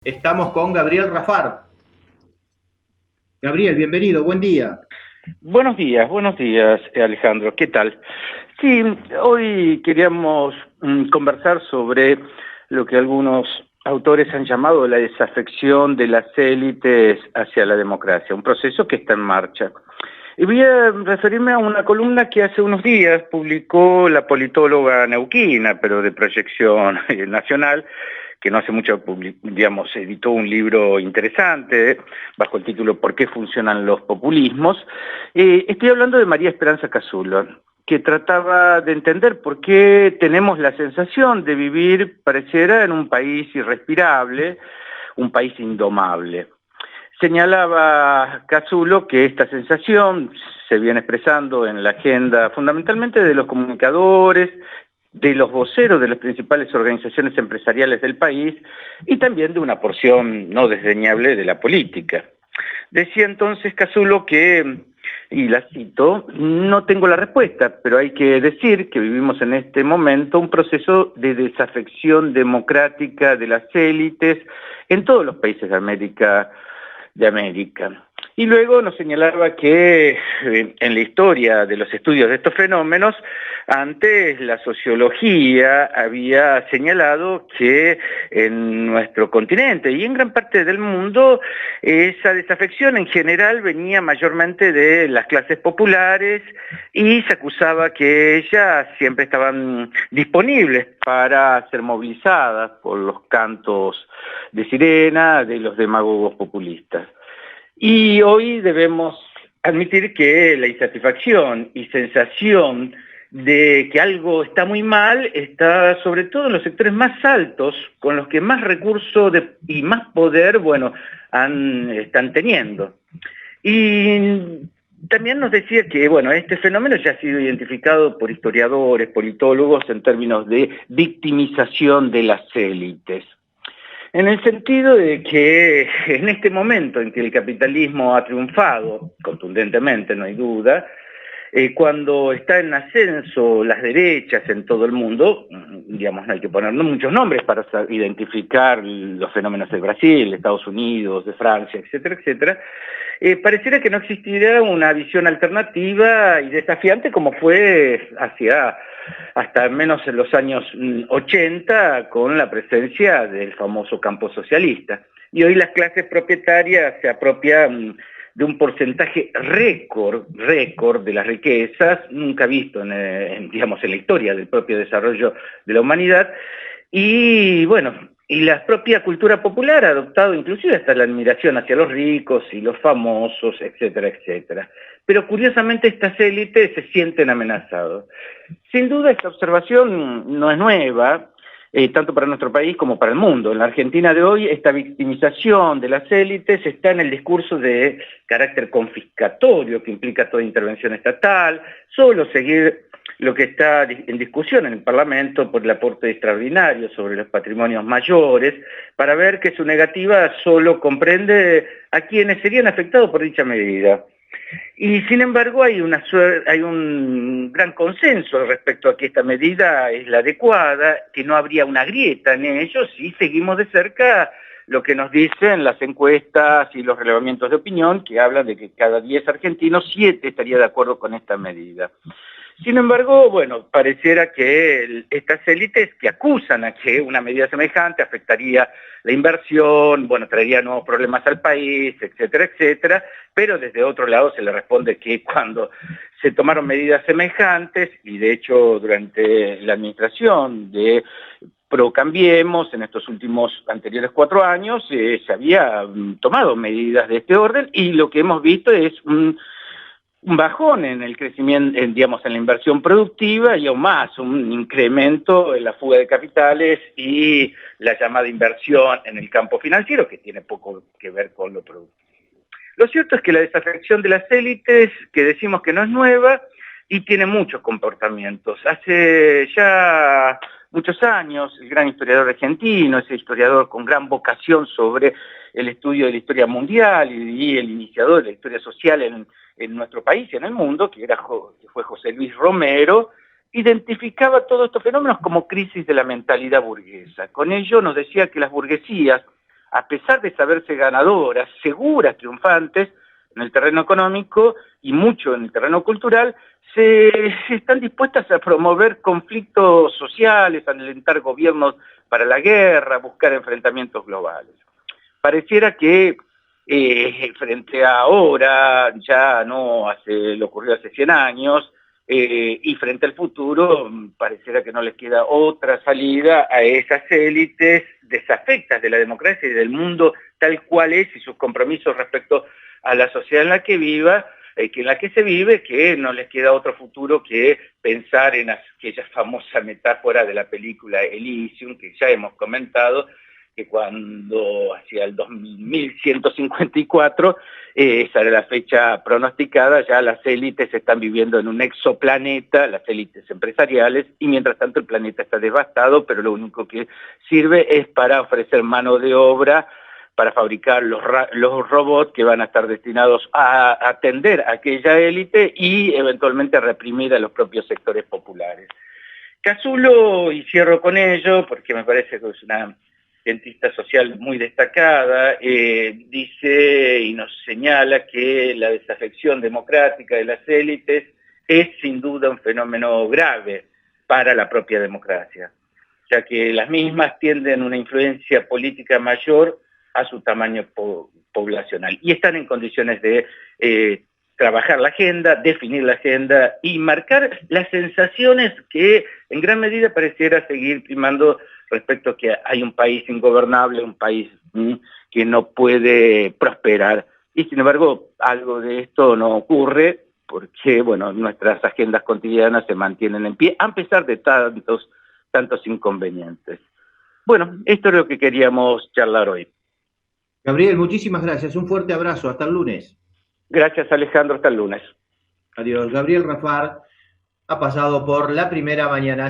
Estamos con Gabriel Rafar. Gabriel, bienvenido, buen día. Buenos días, Alejandro. ¿Qué tal? Sí, hoy queríamos conversar sobre lo que algunos autores han llamado la desafección de las élites hacia la democracia, un proceso que está en marcha. Y voy a referirme a una columna que hace unos días publicó la politóloga neuquina, pero de proyección nacional, que no hace mucho, digamos, editó un libro interesante bajo el título ¿Por qué funcionan los populismos? Estoy hablando de María Esperanza Casulo, que trataba de entender por qué tenemos la sensación de vivir, pareciera, en un país irrespirable, un país indomable. Señalaba Casulo que esta sensación se viene expresando en la agenda fundamentalmente de los comunicadores, de los voceros de las principales organizaciones empresariales del país y también de una porción no desdeñable de la política. Decía entonces Casulo que, y la cito, no tengo la respuesta, pero hay que decir que vivimos en este momento un proceso de desafección democrática de las élites en todos los países de América. Y luego nos señalaba que en la historia de los estudios de estos fenómenos, antes la sociología había señalado que en nuestro continente y en gran parte del mundo esa desafección en general venía mayormente de las clases populares y se acusaba que ellas siempre estaban disponibles para ser movilizadas por los cantos de sirena de los demagogos populistas. Y hoy debemos admitir que la insatisfacción y sensación de que algo está muy mal está sobre todo en los sectores más altos, con los que más recursos y más poder, están teniendo. Y también nos decía que, este fenómeno ya ha sido identificado por historiadores, politólogos, en términos de victimización de las élites. En el sentido de que en este momento en que el capitalismo ha triunfado, contundentemente, no hay duda, cuando está en ascenso las derechas en todo el mundo, digamos, no hay que poner muchos nombres para identificar los fenómenos de Brasil, de Estados Unidos, de Francia, etcétera, etcétera, pareciera que no existirá una visión alternativa y desafiante como fue hasta menos en los años 80 con la presencia del famoso campo socialista. Y hoy las clases propietarias se apropian de un porcentaje récord de las riquezas, nunca visto digamos, en la historia del propio desarrollo de la humanidad, y y la propia cultura popular ha adoptado inclusive hasta la admiración hacia los ricos y los famosos, etcétera, etcétera. Pero curiosamente estas élites se sienten amenazadas. Sin duda esta observación no es nueva, tanto para nuestro país como para el mundo. En la Argentina de hoy, esta victimización de las élites está en el discurso de carácter confiscatorio que implica toda intervención estatal, solo seguir lo que está en discusión en el Parlamento por el aporte extraordinario sobre los patrimonios mayores, para ver que su negativa solo comprende a quienes serían afectados por dicha medida. Y sin embargo hay un gran consenso respecto a que esta medida es la adecuada, que no habría una grieta en ello si seguimos de cerca lo que nos dicen las encuestas y los relevamientos de opinión, que hablan de que cada 10 argentinos, 7 estaría de acuerdo con esta medida. Sin embargo, pareciera que estas élites que acusan a que una medida semejante afectaría la inversión, traería nuevos problemas al país, etcétera, etcétera, pero desde otro lado se le responde que cuando se tomaron medidas semejantes, y de hecho durante la administración de Procambiemos en estos últimos anteriores 4 años, se había tomado medidas de este orden, y lo que hemos visto es un bajón en el crecimiento, digamos, en la inversión productiva y aún más un incremento en la fuga de capitales y la llamada inversión en el campo financiero, que tiene poco que ver con lo productivo. Lo cierto es que la desafección de las élites, que decimos que no es nueva, y tiene muchos comportamientos. Hace ya muchos años, el gran historiador argentino, ese historiador con gran vocación sobre el estudio de la historia mundial y el iniciador de la historia social en nuestro país y en el mundo, que fue José Luis Romero, identificaba todos estos fenómenos como crisis de la mentalidad burguesa. Con ello nos decía que las burguesías, a pesar de saberse ganadoras, seguras, triunfantes, en el terreno económico y mucho en el terreno cultural, están dispuestas a promover conflictos sociales, a alentar gobiernos para la guerra, buscar enfrentamientos globales. Pareciera que frente a ahora, ya no lo ocurrió hace 100 años, y frente al futuro, pareciera que no les queda otra salida a esas élites desafectas de la democracia y del mundo tal cual es y sus compromisos respecto a la sociedad en la que se vive, que no les queda otro futuro que pensar en aquella famosa metáfora de la película Elysium, que ya hemos comentado, que cuando hacia el 2154, esa era la fecha pronosticada, ya las élites están viviendo en un exoplaneta, las élites empresariales, y mientras tanto el planeta está devastado, pero lo único que sirve es para ofrecer mano de obra, para fabricar los robots que van a estar destinados a atender a aquella élite y eventualmente a reprimir a los propios sectores populares. Casulo, y cierro con ello, porque me parece que es una cientista social muy destacada, dice y nos señala que la desafección democrática de las élites es sin duda un fenómeno grave para la propia democracia, ya que las mismas tienden a una influencia política mayor a su tamaño poblacional y están en condiciones de trabajar la agenda, definir la agenda y marcar las sensaciones que en gran medida pareciera seguir primando respecto a que hay un país ingobernable, un país que no puede prosperar. Y sin embargo, algo de esto no ocurre porque, bueno, nuestras agendas cotidianas se mantienen en pie, a pesar de tantos inconvenientes. Bueno, esto es lo que queríamos charlar hoy. Gabriel, muchísimas gracias. Un fuerte abrazo. Hasta el lunes. Gracias, Alejandro. Hasta el lunes. Adiós. Gabriel Rafar ha pasado por La Primera Mañana.